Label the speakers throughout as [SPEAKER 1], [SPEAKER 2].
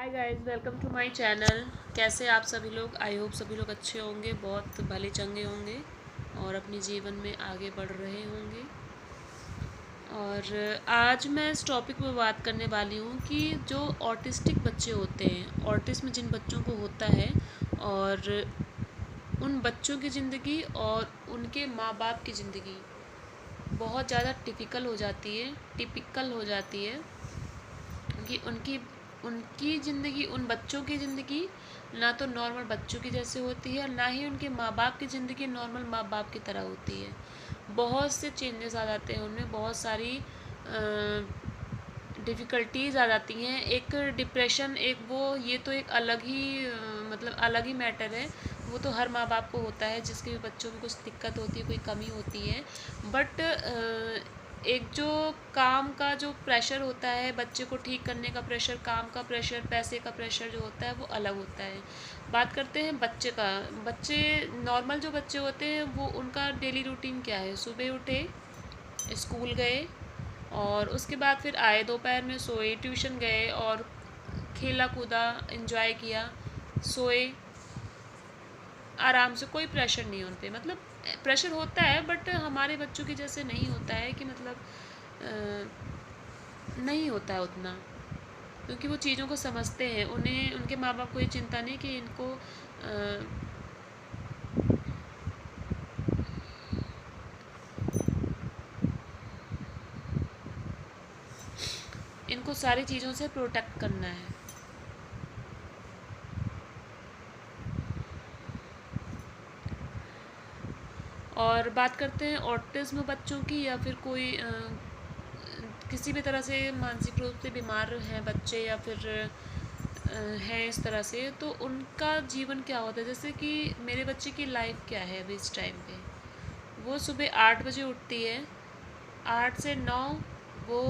[SPEAKER 1] Hi guys, welcome to my channel. कैसे आप सभी लोग? आई होप सभी लोग अच्छे होंगे, बहुत भले चंगे होंगे और अपने जीवन में आगे बढ़ रहे होंगे। और आज मैं इस टॉपिक पे बात करने वाली हूँ कि जो ऑटिस्टिक बच्चे होते हैं, ऑटिज्म जिन बच्चों को होता है, और उन बच्चों की ज़िंदगी और उनके माँ बाप की ज़िंदगी बहुत ज़्यादा टिपिकल हो जाती है कि उनकी उनकी ज़िंदगी, उन बच्चों की ज़िंदगी ना तो नॉर्मल बच्चों की जैसे होती है और ना ही उनके माँ बाप की ज़िंदगी नॉर्मल माँ बाप की तरह होती है। बहुत से चेंजेस आ जाते हैं उनमें, बहुत सारी डिफ़िकल्टीज़ आ जाती हैं। एक डिप्रेशन, एक वो, ये तो एक अलग ही मतलब अलग ही मैटर है। वो तो हर माँ बाप को होता है जिसके भी बच्चों में कुछ दिक्कत होती है, कोई कमी होती है। बट एक जो काम का जो प्रेशर होता है, बच्चे को ठीक करने का प्रेशर, काम का प्रेशर, पैसे का प्रेशर जो होता है वो अलग होता है। बात करते हैं बच्चे का। बच्चे, नॉर्मल जो बच्चे होते हैं, वो उनका डेली रूटीन क्या है? सुबह उठे, स्कूल गए, और उसके बाद फिर आए, दोपहर में सोए, ट्यूशन गए और खेला कूदा, एंजॉय किया, सोए, आराम से। कोई प्रेशर नहीं है उन पे। मतलब प्रेशर होता है बट हमारे बच्चों की जैसे नहीं होता है कि मतलब नहीं होता है उतना, क्योंकि वो चीज़ों को समझते हैं। उन्हें, उनके माँ बाप को ये चिंता नहीं कि इनको सारी चीज़ों से प्रोटेक्ट करना है। और बात करते हैं ऑटिज्म बच्चों की, या फिर कोई किसी भी तरह से मानसिक रूप से बीमार हैं बच्चे, या फिर हैं इस तरह से, तो उनका जीवन क्या होता है। जैसे कि मेरे बच्चे की लाइफ क्या है अभी इस टाइम पे। वो सुबह 8 बजे उठती है, 8 से 9 वो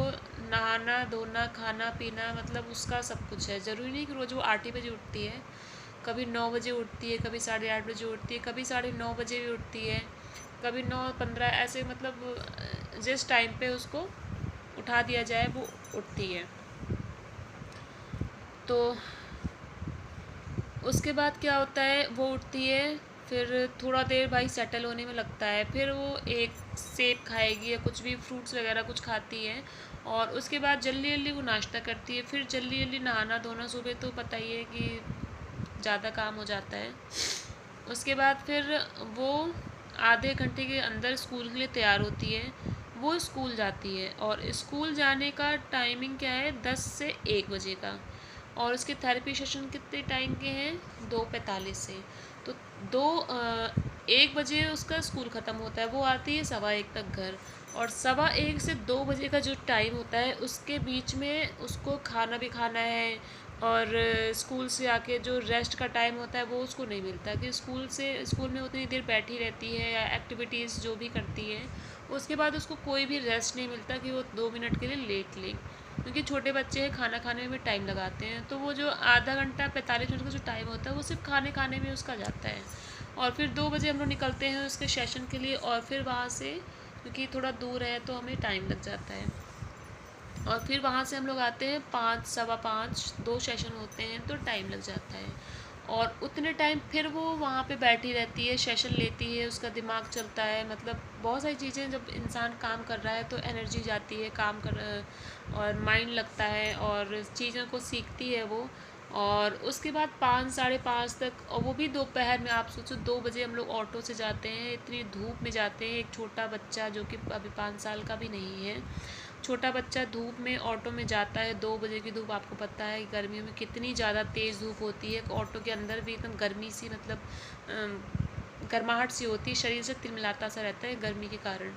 [SPEAKER 1] नहाना धोना खाना पीना, मतलब उसका सब कुछ है। ज़रूरी नहीं कि रोज़ वो 8 ही बजे उठती है। कभी 9 बजे उठती है, कभी 8:30 बजे उठती है, कभी 9:30 बजे भी उठती है, कभी 9:15, ऐसे। मतलब जिस टाइम पे उसको उठा दिया जाए वो उठती है। तो उसके बाद क्या होता है, वो उठती है, फिर थोड़ा देर भाई सेटल होने में लगता है, फिर वो एक सेब खाएगी या कुछ भी फ्रूट्स वगैरह कुछ खाती है, और उसके बाद जल्दी जल्दी वो नाश्ता करती है, फिर जल्दी जल्दी नहाना धोना। सुबह तो पता ही है कि ज़्यादा काम हो जाता है। उसके बाद फिर वो आधे घंटे के अंदर स्कूल के लिए तैयार होती है। वो स्कूल जाती है, और स्कूल जाने का टाइमिंग क्या है? 10 से 1 बजे का। और उसके थेरेपी सेशन कितने टाइम के हैं? 2:45 से। तो 1 बजे उसका स्कूल ख़त्म होता है, वो आती है 1:15 तक घर। और 1:15 से 2 बजे का जो टाइम होता है, उसके बीच में उसको खाना भी खाना है, और स्कूल से आके जो रेस्ट का टाइम होता है वो उसको नहीं मिलता, कि स्कूल में उतनी देर बैठी रहती है या एक्टिविटीज़ जो भी करती है, उसके बाद उसको कोई भी रेस्ट नहीं मिलता कि वो 2 मिनट के लिए लेट ले। क्योंकि छोटे बच्चे हैं, खाना खाने में भी टाइम लगाते हैं, तो वो जो आधा घंटा 45 मिनट का जो टाइम होता है वो सिर्फ खाने खाने में उसका जाता है। और फिर 2 बजे हम लोग निकलते हैं उसके सेशन के लिए, और फिर वहाँ से, क्योंकि थोड़ा दूर है तो हमें टाइम लग जाता है, और फिर वहाँ से हम लोग आते हैं 5 5:15, 2 सेशन होते हैं तो टाइम लग जाता है। और उतने टाइम फिर वो वहाँ पे बैठी रहती है, सेशन लेती है, उसका दिमाग चलता है। मतलब बहुत सारी चीज़ें, जब इंसान काम कर रहा है तो एनर्जी जाती है, और माइंड लगता है और चीज़ों को सीखती है वो। और उसके बाद 5 5:30 तक, और वो भी दोपहर में। आप सोचो, 2 बजे हम लोग ऑटो से जाते हैं, इतनी धूप में जाते हैं। एक छोटा बच्चा जो कि अभी 5 साल का भी नहीं है, छोटा बच्चा धूप में ऑटो में जाता है। 2 बजे की धूप, आपको पता है गर्मियों में कितनी ज़्यादा तेज़ धूप होती है। ऑटो के अंदर भी एकदम गर्मी सी, मतलब गर्माहट सी होती है, शरीर से तिलमिलाता सा रहता है गर्मी के कारण।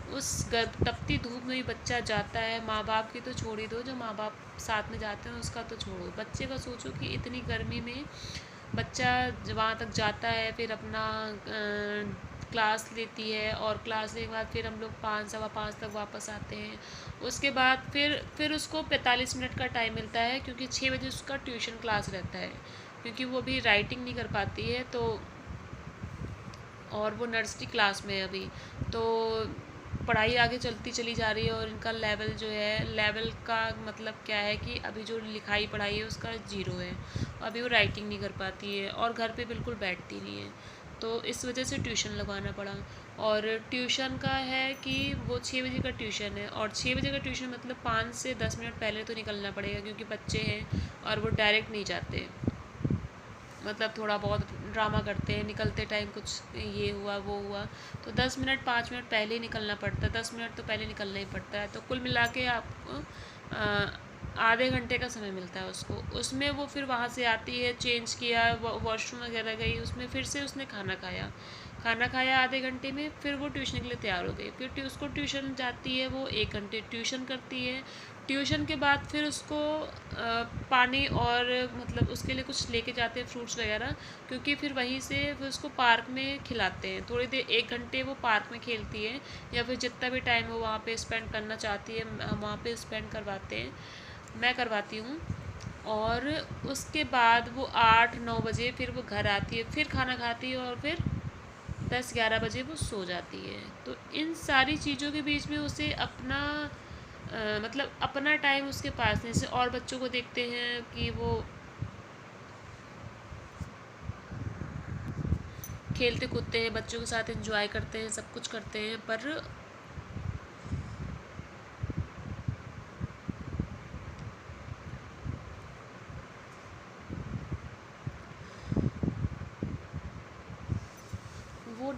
[SPEAKER 1] उस तपती धूप में भी बच्चा जाता है। माँ बाप की तो छोड़ ही दो, जो माँ बाप साथ में जाते हैं उसका तो छोड़ो, बच्चे का सोचो कि इतनी गर्मी में बच्चा वहाँ तक जाता है, फिर अपना क्लास लेती है, और क्लास लेने के बाद फिर हम लोग 5 5:15 तक वापस आते हैं। उसके बाद फिर उसको 45 मिनट का टाइम मिलता है, क्योंकि 6 बजे उसका ट्यूशन क्लास रहता है, क्योंकि वो अभी राइटिंग नहीं कर पाती है, तो और वो नर्सरी क्लास में है अभी। तो पढ़ाई आगे चलती चली जा रही है और इनका लेवल जो है, लेवल का मतलब क्या है कि अभी जो लिखाई पढ़ाई है उसका 0 है। अभी वो राइटिंग नहीं कर पाती है और घर पे बिल्कुल बैठती नहीं है। तो इस वजह से ट्यूशन लगवाना पड़ा। और ट्यूशन का है कि वो 6 बजे का ट्यूशन है, और 6 बजे का ट्यूशन मतलब 5 से 10 मिनट पहले तो निकलना पड़ेगा, क्योंकि बच्चे हैं और वो डायरेक्ट नहीं जाते। मतलब थोड़ा बहुत ड्रामा करते हैं, निकलते टाइम कुछ ये हुआ वो हुआ, तो 10 मिनट 5 मिनट पहले ही निकलना पड़ता है, 10 मिनट तो पहले निकलना ही पड़ता है। तो कुल मिला के आपको आधे घंटे का समय मिलता है उसको। उसमें वो फिर वहाँ से आती है, चेंज किया, वॉशरूम वगैरह गई, उसमें फिर से उसने खाना खाया। खाना खाया आधे घंटे में, फिर वो ट्यूशन के लिए तैयार हो गई। फिर उसको ट्यूशन जाती है, वो 1 घंटे ट्यूशन करती है। ट्यूशन के बाद फिर उसको पानी और मतलब उसके लिए कुछ लेके जाते हैं, फ्रूट्स वगैरह, क्योंकि फिर वहीं से फिर उसको पार्क में खिलाते हैं। थोड़ी देर 1 घंटे वो पार्क में खेलती है, या फिर जितना भी टाइम वो वहाँ पे स्पेंड करना चाहती है हम वहाँ पे स्पेंड करवाते हैं, मैं करवाती हूँ। और उसके बाद वो 8-9 बजे फिर वो घर आती है, फिर खाना खाती है, और फिर 10-11 बजे वो सो जाती है। तो इन सारी चीज़ों के बीच में उसे अपना मतलब अपना टाइम उसके पास नहीं। जैसे और बच्चों को देखते हैं कि वो खेलते कूदते हैं, बच्चों के साथ एंजॉय करते हैं, सब कुछ करते हैं, पर वो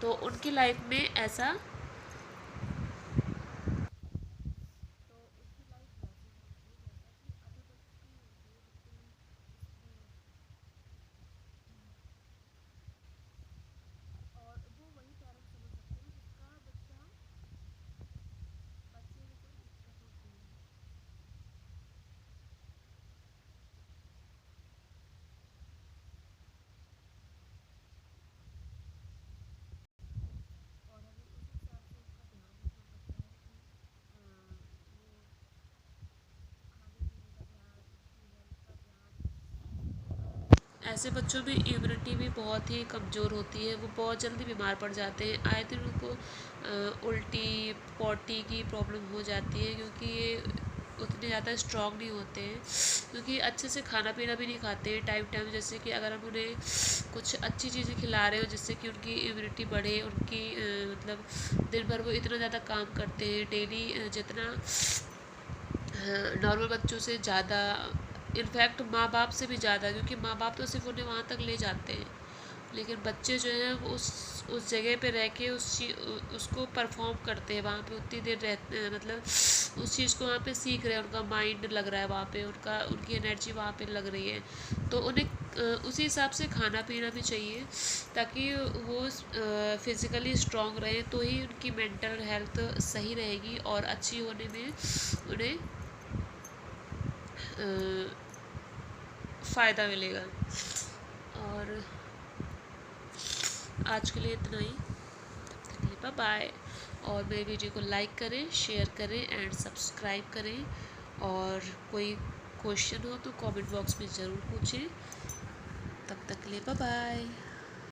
[SPEAKER 1] तो उनकी लाइफ में ऐसा ऐसे बच्चों में इम्यूनिटी भी बहुत ही कमज़ोर होती है, वो बहुत जल्दी बीमार पड़ जाते हैं। आए दिन उनको उल्टी पॉटी की प्रॉब्लम हो जाती है, क्योंकि ये उतने ज़्यादा स्ट्रॉन्ग नहीं होते हैं, क्योंकि अच्छे से खाना पीना भी नहीं खाते हैं टाइम टाइम। जैसे कि अगर हम उन्हें कुछ अच्छी चीज़ें खिला रहे हो जिससे कि उनकी इम्यूनिटी बढ़े, उनकी मतलब दिन भर वो इतना ज़्यादा काम करते हैं डेली, जितना नॉर्मल बच्चों से ज़्यादा, इनफैक्ट माँ बाप से भी ज़्यादा, क्योंकि माँ बाप तो सिर्फ उन्हें वहाँ तक ले जाते हैं, लेकिन बच्चे जो हैं वो उस जगह पे रह के उसको परफॉर्म करते हैं, वहाँ पे उतनी देर रहते हैं, मतलब उस चीज़ को वहाँ पे सीख रहे हैं, उनका माइंड लग रहा है वहाँ पे, उनकी एनर्जी वहाँ पे लग रही है। तो उन्हें उसी हिसाब से खाना पीना भी चाहिए, ताकि वो फिज़िकली स्ट्रांग रहे, तो ही उनकी मेंटल हेल्थ सही रहेगी और अच्छी होने में उन्हें फ़ायदा मिलेगा। और आज के लिए इतना ही, तब तक के लिए बाय बाय। और मेरे वीडियो को लाइक करें, शेयर करें एंड सब्सक्राइब करें। और कोई क्वेश्चन हो तो कमेंट बॉक्स में ज़रूर पूछें। तब तक के लिए बाय बाय।